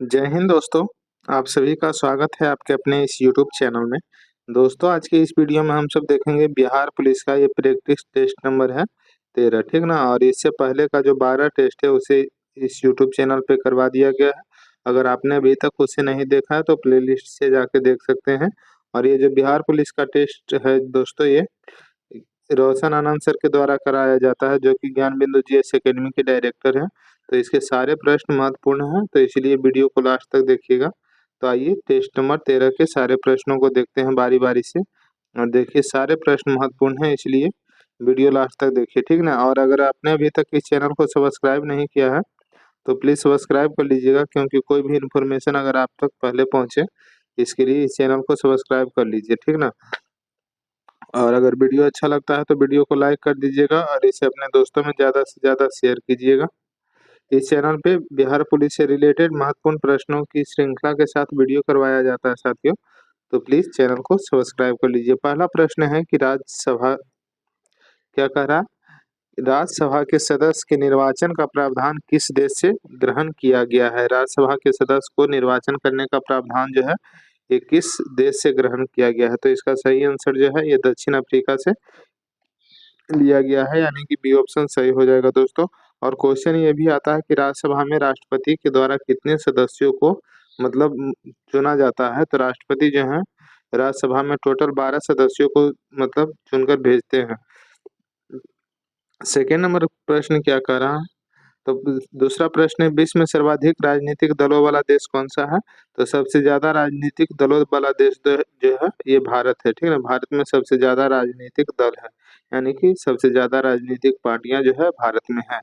जय हिंद दोस्तों। आप सभी का स्वागत है आपके अपने इस यूट्यूब चैनल में। दोस्तों, आज के इस वीडियो में हम सब देखेंगे बिहार पुलिस का ये प्रैक्टिस टेस्ट नंबर है 13, ठीक ना। और इससे पहले का जो 12 टेस्ट है उसे इस यूट्यूब चैनल पे करवा दिया गया है। अगर आपने अभी तक उसे नहीं देखा है तो प्लेलिस्ट से जाके देख सकते हैं। और ये जो बिहार पुलिस का टेस्ट है दोस्तों, ये रोशन आनंद सर के द्वारा कराया जाता है, जो कि ज्ञान बिंदु जीएस एकेडमी के डायरेक्टर हैं। तो इसके सारे प्रश्न महत्वपूर्ण हैं, तो इसलिए वीडियो को लास्ट तक देखिएगा। तो आइए टेस्ट नंबर 13 के सारे प्रश्नों को देखते हैं बारी बारी से। और देखिए, सारे प्रश्न महत्वपूर्ण हैं, इसलिए वीडियो लास्ट तक देखिए, ठीक ना। और अगर आपने अभी तक इस चैनल को सब्सक्राइब नहीं किया है तो प्लीज़ सब्सक्राइब कर लीजिएगा, क्योंकि कोई भी इन्फॉर्मेशन अगर आप तक पहले पहुँचे, इसके लिए इस चैनल को सब्सक्राइब कर लीजिए, ठीक ना। और अगर वीडियो अच्छा लगता है तो वीडियो को लाइक कर दीजिएगा और इसे अपने दोस्तों में ज़्यादा से ज़्यादा शेयर कीजिएगा। इस चैनल पे बिहार पुलिस से रिलेटेड महत्वपूर्ण प्रश्नों की श्रृंखला के साथ वीडियो करवाया जाता है साथियों, तो प्लीज़ चैनल को सब्सक्राइब कर लीजिए। पहला प्रश्न है कि राज्यसभा क्या कह रहा है? राज्यसभा के सदस्य के निर्वाचन का प्रावधान किस देश से ग्रहण किया गया है? राज्यसभा के सदस्य को निर्वाचन करने का प्रावधान जो है ये किस देश से ग्रहण किया गया है? तो इसका सही आंसर जो है ये दक्षिण अफ्रीका से लिया गया है, यानी कि बी ऑप्शन सही हो जाएगा दोस्तों। और क्वेश्चन ये भी आता है कि राज्यसभा में राष्ट्रपति के द्वारा कितने सदस्यों को मतलब चुना जाता है? तो राष्ट्रपति जो है राज्यसभा में टोटल 12 सदस्यों को मतलब चुनकर भेजते हैं। सेकेंड नंबर प्रश्न क्या कह रहा है? तो दूसरा प्रश्न है, विश्व में सर्वाधिक राजनीतिक दलों वाला देश कौन सा है? तो सबसे ज्यादा राजनीतिक दलों वाला देश जो है ये भारत है, ठीक है ना। भारत में सबसे ज्यादा राजनीतिक दल है, यानी कि सबसे ज्यादा राजनीतिक पार्टियां जो है भारत में है।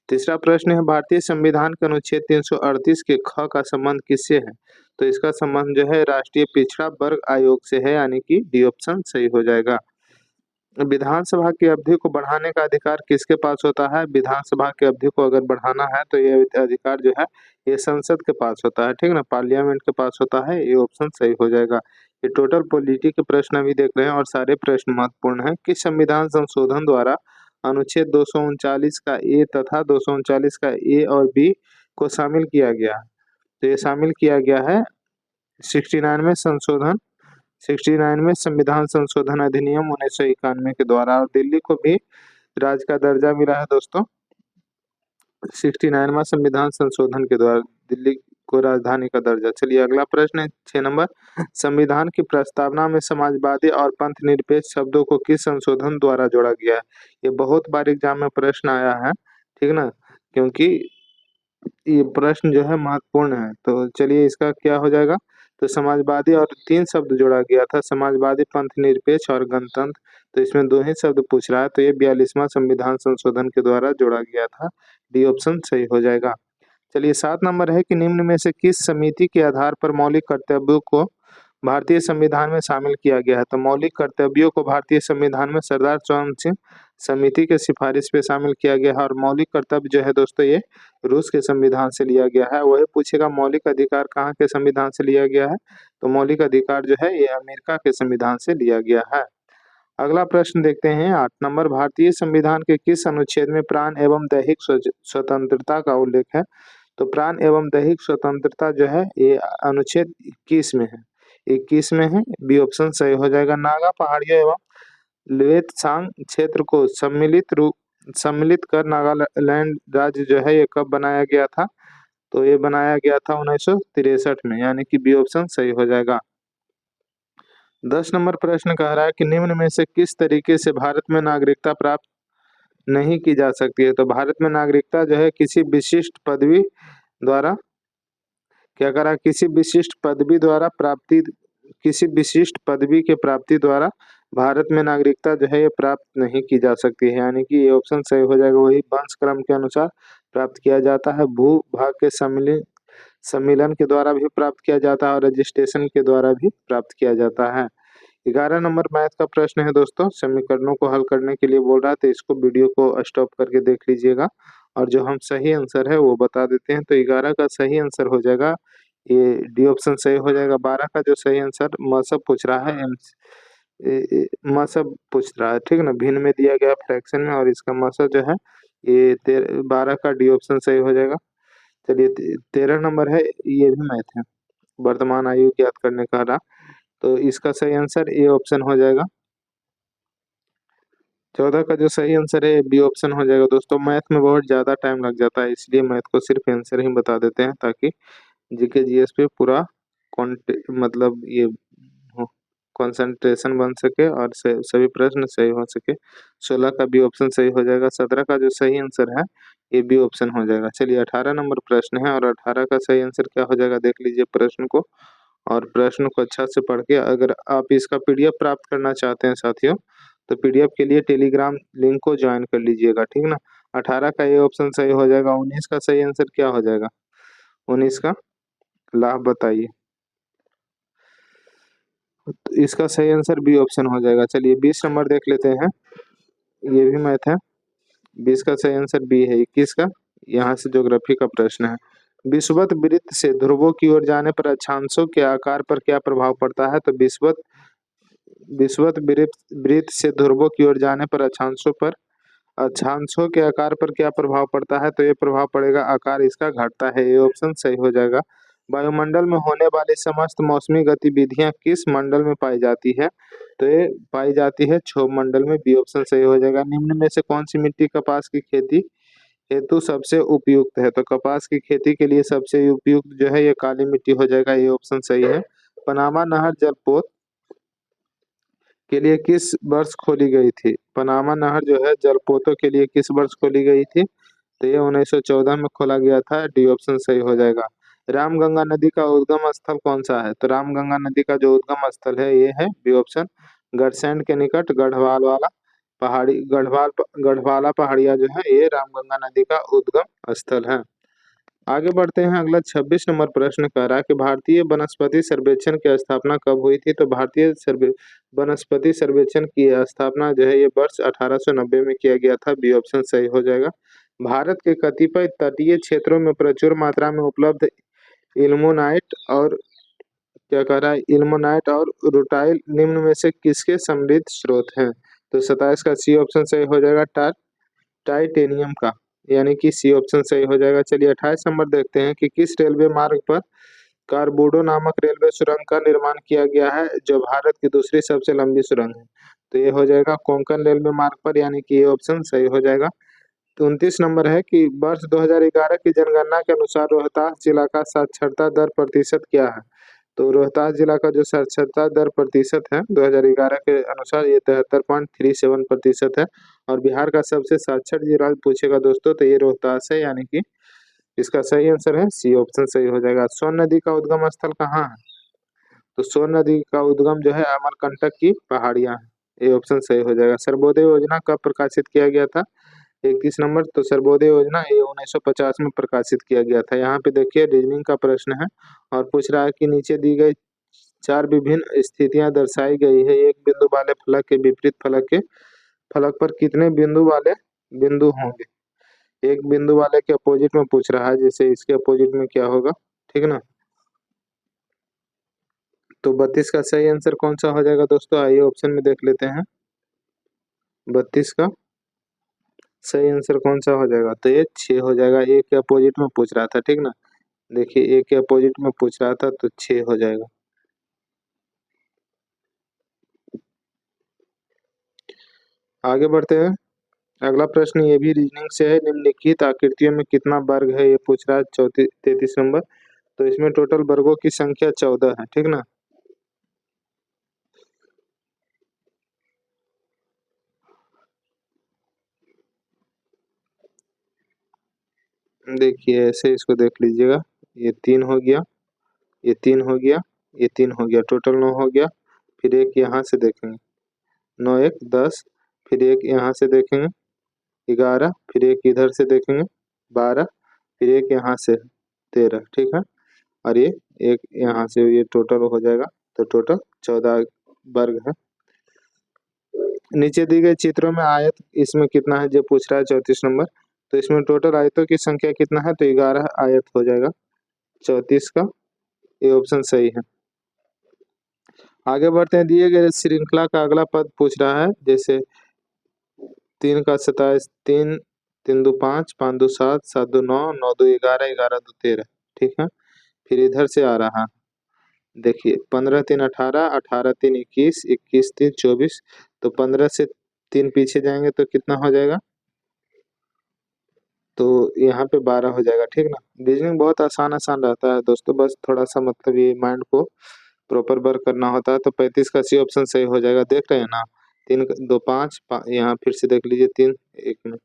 तीसरा प्रश्न है, भारतीय संविधान के अनुच्छेद 338 के ख का संबंध किससे है? तो इसका संबंध जो है राष्ट्रीय पिछड़ा वर्ग आयोग से है, यानी कि डी ऑप्शन सही हो जाएगा। विधानसभा की अवधि को बढ़ाने का अधिकार किसके पास होता है? विधानसभा की अवधि को अगर बढ़ाना है तो ये अधिकार जो है ये संसद के पास होता है, ठीक ना, पार्लियामेंट के पास होता है। ये ऑप्शन सही हो जाएगा। ये टोटल पॉलिटी के प्रश्न अभी देख रहे हैं और सारे प्रश्न महत्वपूर्ण हैं। किस संविधान संशोधन द्वारा अनुच्छेद 239 का ए तथा 239 का ए और बी को शामिल किया गया है? तो ये शामिल किया गया है 69 संशोधन 69 में संविधान संशोधन अधिनियम 1991 के द्वारा। और दिल्ली को भी राज्य का दर्जा मिला है दोस्तों 69वां संविधान संशोधन के द्वारा, दिल्ली को राजधानी का दर्जा। चलिए अगला प्रश्न है 6 नंबर, संविधान की प्रस्तावना में समाजवादी और पंथ निरपेक्ष शब्दों को किस संशोधन द्वारा जोड़ा गया है? ये बहुत बार एग्जाम में प्रश्न आया है, ठीक ना, क्योंकि ये प्रश्न जो है महत्वपूर्ण है। तो चलिए इसका क्या हो जाएगा? तो समाजवादी और 3 शब्द जोड़ा गया था, समाजवादी, पंथ निरपेक्ष और गणतंत्र। तो इसमें 2 ही शब्द पूछ रहा है, तो ये 42वां संविधान संशोधन के द्वारा जोड़ा गया था। डी ऑप्शन सही हो जाएगा। चलिए 7 नंबर है कि निम्न में से किस समिति के आधार पर मौलिक कर्तव्यों को भारतीय संविधान में शामिल किया गया है? तो मौलिक कर्तव्यों को भारतीय संविधान में सरदार चरण सिंह समिति के सिफारिश पे शामिल किया गया है। और मौलिक कर्तव्य जो है दोस्तों ये रूस के संविधान से लिया गया है। वही पूछेगा मौलिक अधिकार कहाँ के संविधान से लिया गया है? तो मौलिक अधिकार जो है ये अमेरिका के संविधान से लिया गया है। अगला प्रश्न देखते हैं 8 नंबर, भारतीय संविधान के किस अनुच्छेद में प्राण एवं दैहिक स्वतंत्रता का उल्लेख है? तो प्राण एवं दैहिक स्वतंत्रता जो है ये अनुच्छेद 21 में है, 21 में है। बी ऑप्शन सही हो जाएगा। नागा पहाड़ियों एवं लुएतसांग क्षेत्र को सम्मिलित कर नागालैंड राज्य जो है ये कब बनाया गया था? तो ये बनाया गया था 1963 में, यानी कि बी ऑप्शन सही हो जाएगा। 10 नंबर प्रश्न कह रहा है कि निम्न में से किस तरीके से भारत में नागरिकता प्राप्त नहीं की जा सकती है? तो भारत में नागरिकता जो है किसी विशिष्ट पदवी द्वारा क्या करा, किसी विशिष्ट पदवी के प्राप्ति द्वारा भारत में नागरिकता जो है ये प्राप्त नहीं की जा सकती है, यानी कि ये ऑप्शन सही हो जाएगा। वही वंश क्रम के अनुसार प्राप्त किया जाता है, भू भाग के सम्मिलन के द्वारा भी प्राप्त किया जाता है और रजिस्ट्रेशन के द्वारा भी प्राप्त किया जाता है। 11 नंबर मैथ का प्रश्न है दोस्तों, समीकरणों को हल करने के लिए बोल रहा है, तो इसको वीडियो को स्टॉप करके देख लीजिएगा और जो हम सही आंसर है वो बता देते हैं। तो 11 का सही आंसर हो जाएगा ये डी ऑप्शन सही हो जाएगा। 12 का जो सही आंसर मसब पूछ रहा है, मसब पूछ रहा है, ठीक है ना, भिन्न में दिया गया फ्रैक्शन में, और इसका मसब जो है ये 12 का डी ऑप्शन सही हो जाएगा। चलिए 13 नंबर है, ये भी मैथ है, वर्तमान आयु ज्ञात करने का रहा। तो इसका सही आंसर ए ऑप्शन हो जाएगा। 14 का जो सही आंसर है बी ऑप्शन हो जाएगा। दोस्तों मैथ में बहुत ज़्यादा टाइम लग जाता है, इसलिए मैथ को सिर्फ आंसर ही बता देते हैं ताकि जीके जीएस पे पूरा मतलब ये कंसंट्रेशन बन सके और सभी प्रश्न सही हो सके। 16 का बी ऑप्शन सही हो जाएगा। 17 का जो सही आंसर है ये बी ऑप्शन हो जाएगा। चलिए 18 नंबर प्रश्न है और 18 का सही आंसर क्या हो जाएगा देख लीजिए प्रश्न को, और प्रश्न को अच्छा से पढ़ के अगर आप इसका पीडीएफ प्राप्त करना चाहते हैं साथियों, तो पीडीएफ के लिए टेलीग्राम लिंक को ज्वाइन कर लीजिएगा, ठीक ना। 18 का ये ऑप्शन सही हो जाएगा। 19 का सही आंसर क्या हो जाएगा? 19 का लाभ बताइए। तो इसका सही आंसर बी ऑप्शन हो जाएगा। चलिए 20 नंबर देख लेते हैं, ये भी मैथ है। 20 का सही आंसर बी है। 21 का यहाँ से ज्योग्राफी का प्रश्न है। विषुवत वृत्त से ध्रुवों की ओर जाने पर अक्षांशों के आकार पर क्या प्रभाव पड़ता है? तो विषुवत विषुवत वृत्त वृत्त से ध्रुवों की ओर जाने पर अक्षांशों के आकार पर क्या प्रभाव पड़ता है? तो ये प्रभाव पड़ेगा, आकार इसका घटता है। ये ऑप्शन सही हो जाएगा। वायुमंडल में होने वाली समस्त मौसमी गतिविधियां किस मंडल में पाई जाती है? तो ये पाई जाती है क्षोभ मंडल में। बी ऑप्शन सही हो जाएगा। निम्न में से कौन सी मिट्टी कपास की खेती हेतु सबसे उपयुक्त है? तो कपास की खेती के लिए सबसे उपयुक्त जो है ये काली मिट्टी हो जाएगा। ये ऑप्शन सही है। पनामा नहर जलपोत के लिए किस वर्ष खोली गई थी? पनामा नहर जो है जलपोतों के लिए किस वर्ष खोली गई थी? तो ये 1914 में खोला गया था। डी ऑप्शन सही हो जाएगा। रामगंगा नदी का उद्गम स्थल कौन सा है? तो रामगंगा नदी का जो उद्गम स्थल है ये है बी ऑप्शन, गढ़सैंण के निकट गढ़वाल वाला पहाड़ी गढ़वाला पहाड़िया जो है ये रामगंगा नदी का उद्गम स्थल है। आगे बढ़ते हैं। अगला 26 नंबर प्रश्न कह रहा है कि भारतीय वनस्पति सर्वेक्षण की स्थापना कब हुई थी? तो भारतीय वनस्पति सर्वेक्षण की स्थापना जो है ये वर्ष 1890 में किया गया था। बी ऑप्शन सही हो जाएगा। भारत के कतिपय तटीय क्षेत्रों में प्रचुर मात्रा में उपलब्ध इल्मोनाइट और क्या कह रहा है इल्मोनाइट और रूटाइल निम्न में से किसके समृद्ध स्रोत हैं? तो 27 का सी ऑप्शन सही हो जाएगा, टाइटेनियम का, यानी कि सी ऑप्शन सही हो जाएगा। चलिए 28 नंबर देखते हैं कि किस रेलवे मार्ग पर कारबोडो नामक रेलवे सुरंग का निर्माण किया गया है, जो भारत की दूसरी सबसे लंबी सुरंग है? तो ये हो जाएगा कोंकण रेलवे मार्ग पर, यानी कि ये ऑप्शन सही हो जाएगा। तो 29 नंबर है कि वर्ष 2011 की जनगणना के अनुसार रोहतास जिला का साक्षरता दर प्रतिशत क्या है? तो रोहतास जिला का जो साक्षरता दर प्रतिशत है 2011 के अनुसार ये 73.37% है। और बिहार का सबसे साक्षर जिला पूछेगा दोस्तों तो ये रोहतास है, यानी कि इसका सही आंसर है सी ऑप्शन सही हो जाएगा। सोन नदी का उद्गम स्थल कहाँ है? तो सोन नदी का उद्गम जो है अमरकंटक की पहाड़ियां है। ये ऑप्शन सही हो जाएगा। सर्वोदय योजना कब प्रकाशित किया गया था? 31 नंबर, तो सर्वोदय योजना ये 1950 में प्रकाशित किया गया था। यहाँ पे देखिए रीजनिंग का प्रश्न है और पूछ रहा है कि नीचे दी गई 4 विभिन्न स्थितियां दर्शाई गई है। एक बिंदु वाले फलक के विपरीत फलक पर कितने बिंदु वाले बिंदु होंगे? एक बिंदु वाले के अपोजिट में पूछ रहा है, जैसे इसके अपोजिट में क्या होगा, ठीक ना। तो 32 का सही आंसर कौन सा हो जाएगा दोस्तों? आइए ऑप्शन में देख लेते हैं। 32 का सही आंसर कौन सा हो जाएगा? तो ये 6 हो जाएगा। एक के अपोजिट में पूछ रहा था, ठीक ना। देखिए एक के अपोजिट में पूछ रहा था तो 6 हो जाएगा। आगे बढ़ते हैं। अगला प्रश्न ये भी रीजनिंग से है। निम्नलिखित आकृतियों में कितना वर्ग है ये पूछ रहा है 33 नंबर। तो इसमें टोटल वर्गों की संख्या 14 है, ठीक ना। देखिए ऐसे इसको देख लीजिएगा। ये 3 हो गया, ये 3 हो गया, ये 3 हो गया, टोटल 9 हो गया। फिर एक यहाँ से देखेंगे, 9 1 10, फिर एक यहाँ से देखेंगे 11, फिर एक इधर से देखेंगे 12, फिर एक यहाँ से 13, ठीक है। और ये एक यहाँ से, ये टोटल हो जाएगा। तो टोटल 14 वर्ग है। नीचे दी गई चित्रों में आयत इसमें कितना है जो पूछ रहा है 34 नंबर। तो इसमें टोटल आयतों की संख्या कितना है? तो 11 आयत हो जाएगा 34 का, ये ऑप्शन सही है। आगे बढ़ते हैं। दिए गए श्रृंखला का अगला पद पूछ रहा है, जैसे 3 का 27, 3 3 2 5, 5 2 7, 7 2 9, 9 2 11, 11 2 13। ठीक है, फिर इधर से आ रहा है, देखिए 15 3 18, 18 3 21, 21 3 24। तो 15 से 3 पीछे जाएंगे तो कितना हो जाएगा, तो यहाँ पे 12 हो जाएगा। ठीक ना, रीजनिंग बहुत आसान आसान रहता है दोस्तों, बस थोड़ा सा मतलब ये माइंड को प्रॉपर वर्क करना होता है। तो 35 का सी ऑप्शन सही हो जाएगा, देख रहे हैं ना। 3 2 5, यहाँ फिर से देख लीजिए 3, एक मिनट,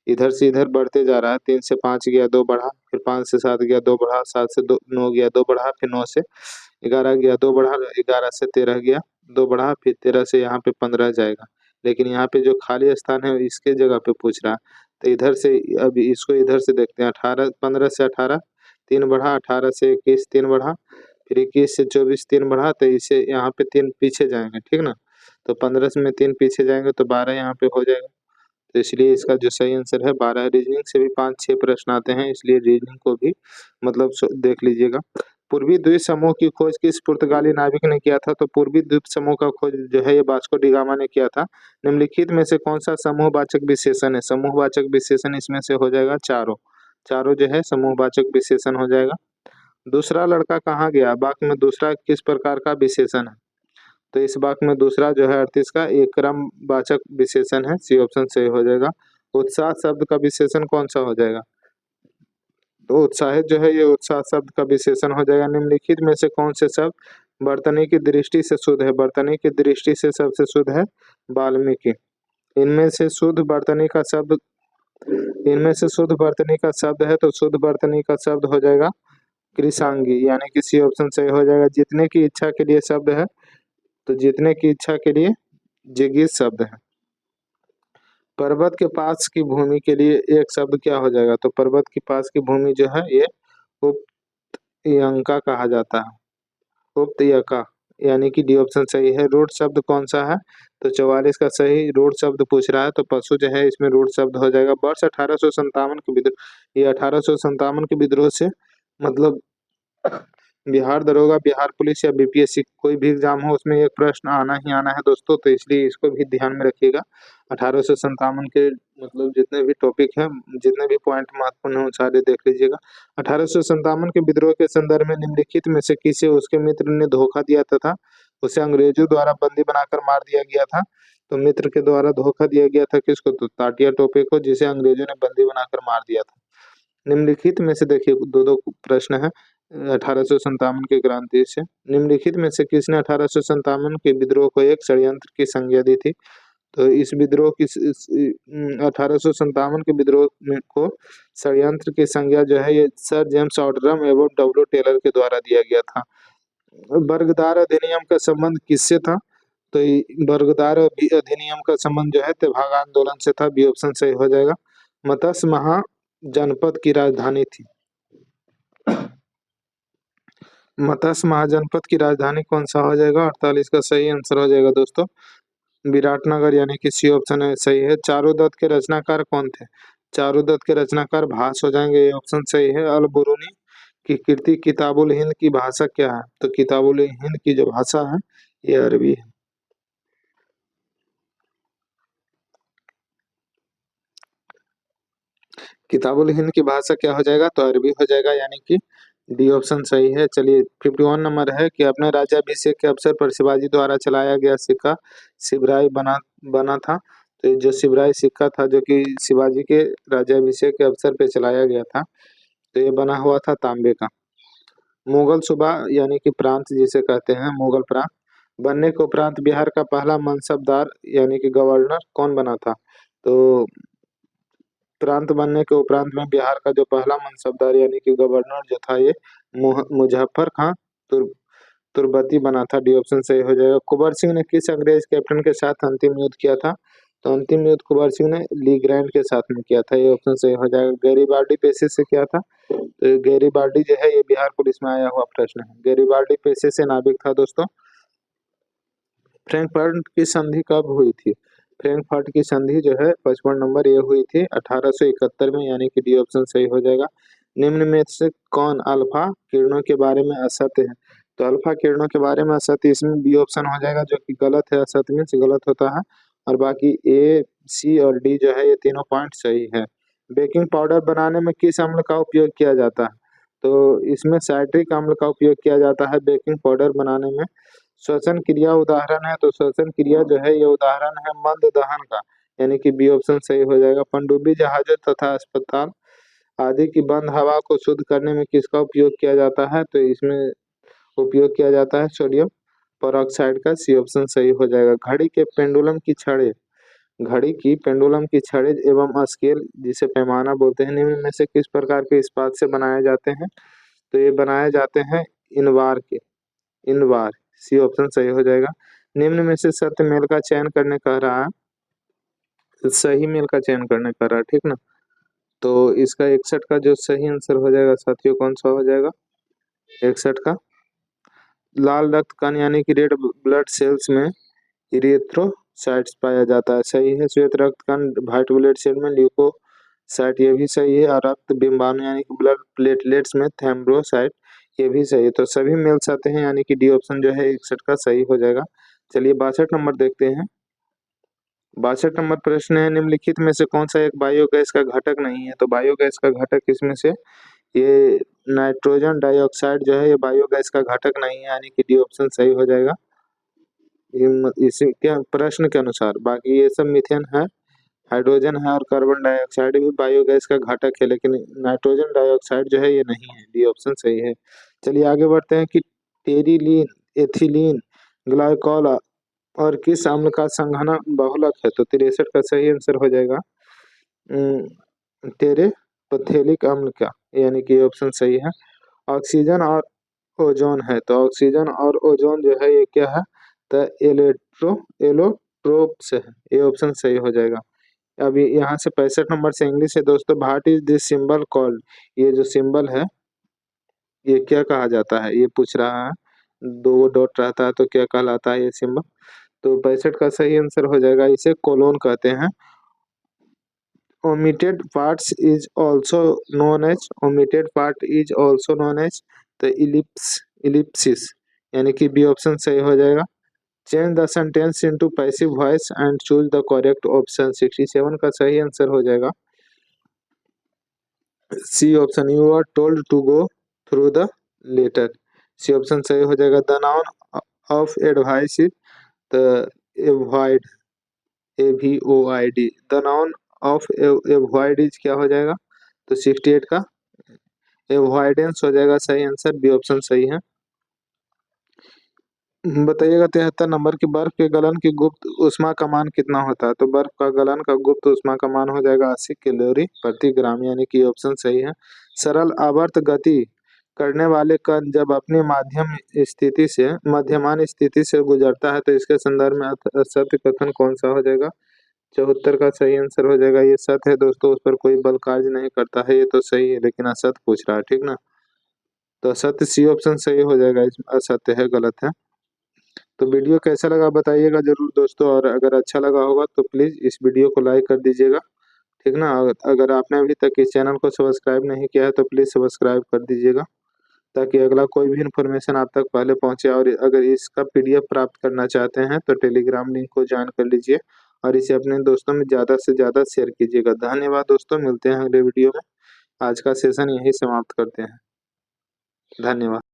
इधर से इधर बढ़ते जा रहा है। 3 से 5 गया, 2 बढ़ा, फिर 5 से 7 गया, 2 बढ़ा, 7 से 9 गया, 2 बढ़ा, फिर 9 से 11 गया, 2 बढ़ा, 11 से 13 गया, 2 बढ़ा, फिर 13 से यहाँ पे 15 जाएगा। लेकिन यहाँ पे जो खाली स्थान है इसके जगह पे पूछ रहा है, तो इधर से अभी इसको इधर से देखते हैं। 18 15 से 18 3 बढ़ा, 18 से 21 3 बढ़ा, फिर 21 से 24 3 बढ़ा, तो इसे यहाँ पे 3 पीछे जाएंगे। ठीक ना, तो 15 में 3 पीछे जाएंगे तो 12 यहाँ पे हो जाएगा। तो इसलिए इसका जो सही आंसर है 12 है। रीजनिंग से भी 5-6 प्रश्न आते हैं, इसलिए रीजनिंग को भी मतलब देख लीजिएगा। पूर्वी द्वीप समूह की खोज किस पुर्तगाली नाविक ने किया था, तो पूर्वी द्वीप समूह का खोज जो है ये वास्को डी गामा ने किया था। निम्नलिखित में से कौन सा समूहवाचक विशेषण है, समूहवाचक विशेषण इसमें से हो जाएगा चारों, चारों जो है समूहवाचक विशेषण हो जाएगा। दूसरा लड़का कहाँ गया वाक्य में दूसरा किस प्रकार का विशेषण है, तो इस वाक्य में दूसरा जो है 38 का एक क्रमवाचक विशेषण है, सी ऑप्शन सही हो जाएगा। उत्साह शब्द का विशेषण कौन सा हो जाएगा, तो उत्साहित जो है ये उत्साह शब्द का विशेषण हो जाएगा। निम्नलिखित में से कौन से शब्द वर्तनी की दृष्टि से शुद्ध है, वर्तनी की दृष्टि से सबसे शुद्ध है वाल्मीकि। इनमें से शुद्ध वर्तनी का शब्द, इनमें से शुद्ध वर्तनी का शब्द है, तो शुद्ध वर्तनी का शब्द हो जाएगा कृषांगी, यानी कि सी ऑप्शन सही हो जाएगा। जितने की इच्छा के लिए शब्द है, तो जितने की इच्छा के लिए जिगीष शब्द है। पर्वत के पास की भूमि के लिए एक शब्द क्या हो जाएगा, तो पर्वत के पास की भूमि जो है ये उपयंका कहा जाता है, उपयका, यानी कि डी ऑप्शन सही है। रूढ़ शब्द कौन सा है, तो 44 का सही रूढ़ शब्द पूछ रहा है, तो पशु जो है इसमें रूढ़ शब्द हो जाएगा। वर्ष 1857 के विद्रोह, ये 1857 के विद्रोह से मतलब बिहार दरोगा, बिहार पुलिस या बीपीएससी कोई भी एग्जाम हो उसमें एक प्रश्न आना ही आना है दोस्तों, तो इसलिए इसको भी ध्यान में रखिएगा। 1857 के मतलब जितने भी टॉपिक हैं, जितने भी पॉइंट महत्वपूर्ण हैं, सारे देख लीजिएगा। 1857 के विद्रोह के संदर्भ में निम्नलिखित में से किसे उसके मित्र ने धोखा दिया तथा उसे अंग्रेजों द्वारा बंदी बनाकर मार दिया गया था, तो मित्र के द्वारा धोखा दिया गया था किसको, तो ताटिया टोपे को, जिसे अंग्रेजों ने बंदी बनाकर मार दिया था। निम्नलिखित में से देखिए दो दो प्रश्न है 1857 के क्रांति से। निम्नलिखित में से किसने 1857 के विद्रोह को एक षड्यंत्र की संज्ञा दी थी, तो इस विद्रोह की 1857 के विद्रोह को षड्यंत्र की संज्ञा जो है ये सर जेम्स ऑडरम एवं डब्ल्यू टेलर के द्वारा दिया गया था। बर्गदार अधिनियम का संबंध किससे था, तो बर्गदार अधिनियम का संबंध जो है तेभागा आंदोलन से था, बी ऑप्शन सही हो जाएगा। मत्स्य महाजनपद की राजधानी थी, मत्स्य महाजनपद की राजधानी कौन सा हो जाएगा, 48 का सही आंसर हो जाएगा दोस्तों विराटनगर, यानी कि सी ऑप्शन है सही है। चारुदत्त के रचनाकार कौन थे, चारुदत्त के रचनाकार भास हो जाएंगे, ये ऑप्शन सही है। अल बुरूनी की कृति किताबुल हिंद की भाषा क्या है, तो किताबुल हिंद की जो भाषा है ये अरबी है। किताबुल हिंद की भाषा क्या हो जाएगा, तो अरबी हो जाएगा, यानी कि डी ऑप्शन सही है। चलिए 51 नंबर है कि अपने राज्याभिषेक के अवसर पर शिवाजी द्वारा चलाया गया सिक्का शिवराय बना बना था, तो ये जो शिवराय सिक्का था जो कि शिवाजी के राज्याभिषेक के अवसर पर चलाया गया था, तो ये बना हुआ था तांबे का। मुगल सूबा यानी कि प्रांत जिसे कहते हैं मुगल प्रांत बनने के उपरांत बिहार का पहला मनसबदार यानी कि गवर्नर कौन बना था, तो प्रांत बनने के उपरांत में बिहार का जो पहला मनसबदार यानी कि गवर्नर जो था ये मुजफ्फर खां तुर्बती बना था, डी ऑप्शन सही हो जाएगा। कुंवर सिंह ने किस अंग्रेज कैप्टन के साथ अंतिम युद्ध किया था, तो अंतिम युद्ध कुंवर सिंह ने ली ग्रैंड के साथ में किया था, ये ऑप्शन सही हो जाएगा। गैरीबाल्डी पेशे से किया था, तो गैरीबाल्डी जो है ये बिहार पुलिस में आया हुआ प्रश्न है। गैरीबाल्डी पेशे से नाविक था दोस्तों। फ्रैंकफर्ट की संधि कब हुई थी, फ्रैंकफर्ट की संधि जो है 55 नंबर ये हुई थी 1871 में, यानी कि डी ऑप्शन सही हो जाएगा। निम्न में से कौन अल्फा किरणों के बारे में असत्य है, तो अल्फा किरणों के बारे में असत्य इसमें बी ऑप्शन हो जाएगा, जो कि गलत है, असत्य में से गलत होता है, और बाकी ए सी और डी जो है ये तीनों पॉइंट सही है। बेकिंग पाउडर बनाने में किस अम्ल का उपयोग किया जाता है? तो इसमें साइट्रिक अम्ल का उपयोग किया जाता है बेकिंग पाउडर बनाने में। श्वसन क्रिया उदाहरण है, तो श्वसन क्रिया जो है ये उदाहरण है मंद दहन का, यानी कि बी ऑप्शन सही हो जाएगा। पनडुब्बी जहाजों तथा अस्पताल आदि की बंद हवा को शुद्ध करने में किसका उपयोग किया जाता है? तो इसमें उपयोग किया जाता है सोडियम पेरोक्साइड का, सी ऑप्शन सही हो जाएगा। घड़ी की पेंडुलम की छड़े एवं स्केल जिसे पैमाना बोलते हैं, निम्न में से किस प्रकार के इस्पात से बनाए जाते हैं? तो ये बनाए जाते हैं इनवार, सी ऑप्शन सही हो जाएगा। निम्न में से सत्य मेल का चयन करने कह रहा है, सही मेल का चयन करने कह रहा है, ठीक ना। तो इसका 61 का जो सही आंसर हो जाएगा साथियों कौन सा हो जाएगा? 61 का लाल रक्त कण यानी कि रेड ब्लड सेल्स में इरिथ्रोसाइट्स पाया जाता है, सही है। श्वेत रक्त कण व्हाइट ब्लड सेल में ल्यूकोसाइट, ये भी सही है। और रक्त बिंबाणु यानी कि ब्लड प्लेटलेट्स में थ्रोम्बोसाइट, ये भी सही है। तो सभी मेल आते हैं, यानी कि डी ऑप्शन जो है 61 का सही हो जाएगा। चलिए 62 नंबर देखते हैं। 62 नंबर प्रश्न है, निम्नलिखित में से कौन सा एक बायोगैस का घटक नहीं है? तो बायोगैस का घटक इसमें से ये नाइट्रोजन डाइऑक्साइड जो है ये बायोगैस का घटक नहीं है, यानी कि डी ऑप्शन सही हो जाएगा इसी के प्रश्न के अनुसार। बाकी ये सब मीथेन है, हाइड्रोजन है और कार्बन डाइऑक्साइड भी बायोगैस का घटक है, लेकिन नाइट्रोजन डाइऑक्साइड जो है ये नहीं है, डी ऑप्शन सही है। चलिए आगे बढ़ते हैं कि टेरिलीन, एथिलीन, ग्लाइकॉल और किस अम्ल का संघनन बहुलक है? तो 63 का सही आंसर हो जाएगा टेरेपथेलिक अम्ल का, यानी कि ऑप्शन सही है। ऑक्सीजन और ओजोन है, तो ऑक्सीजन और ओजोन जो है ये क्या है? तो एलोट्रोप्स है, ये ऑप्शन सही हो जाएगा। अभी यहाँ से 65 नंबर से इंग्लिश है दोस्तों। What is this symbol called? ये जो सिंबल है ये क्या कहा जाता है, ये पूछ रहा है। दो डॉट रहता है तो क्या कहलाता है ये सिंबल? तो 65 का सही आंसर हो जाएगा, इसे कोलोन कहते हैं। omitted parts is also known as the ellipsis, यानी कि बी ऑप्शन सही हो जाएगा। Change the sentence into passive voice and choose the correct option, 67 का सही आंसर हो जाएगा C option, you are told to go through the letter, C option सही हो जाएगा। The noun of advice is the avoid, AVOID, the noun of avoid is क्या हो जाएगा? तो 68 का एवॉइडेंस हो जाएगा सही आंसर, बी ऑप्शन सही है। बताइएगा 73 नंबर की बर्फ के गलन की गुप्त ऊष्मा का मान कितना होता है? तो बर्फ का गलन का गुप्त ऊष्मा का मान हो जाएगा 80 कैलोरी प्रति ग्राम, यानी कि ऑप्शन सही है। सरल आवर्त गति करने वाले कण जब अपनी मध्यमान स्थिति से गुजरता है तो इसके संदर्भ में असत्य कथन कौन सा हो जाएगा? 74 का सही आंसर हो जाएगा। ये सत्य है दोस्तों, उस पर कोई बल कार्य नहीं करता है, ये तो सही है, लेकिन असत्य पूछ रहा है, ठीक ना। तो असत्य सी ऑप्शन सही हो जाएगा, इसमें असत्य है, गलत है। तो वीडियो कैसा लगा बताइएगा जरूर दोस्तों, और अगर अच्छा लगा होगा तो प्लीज इस वीडियो को लाइक कर दीजिएगा, ठीक ना। अगर आपने अभी तक इस चैनल को सब्सक्राइब नहीं किया है तो प्लीज सब्सक्राइब कर दीजिएगा, ताकि अगला कोई भी इन्फॉर्मेशन आप तक पहले पहुंचे। और अगर इसका PDF प्राप्त करना चाहते हैं तो टेलीग्राम लिंक को ज्वाइन कर लीजिए और इसे अपने दोस्तों में ज़्यादा से ज़्यादा शेयर कीजिएगा। धन्यवाद दोस्तों, मिलते हैं अगले वीडियो में। आज का सेशन यही समाप्त करते हैं, धन्यवाद।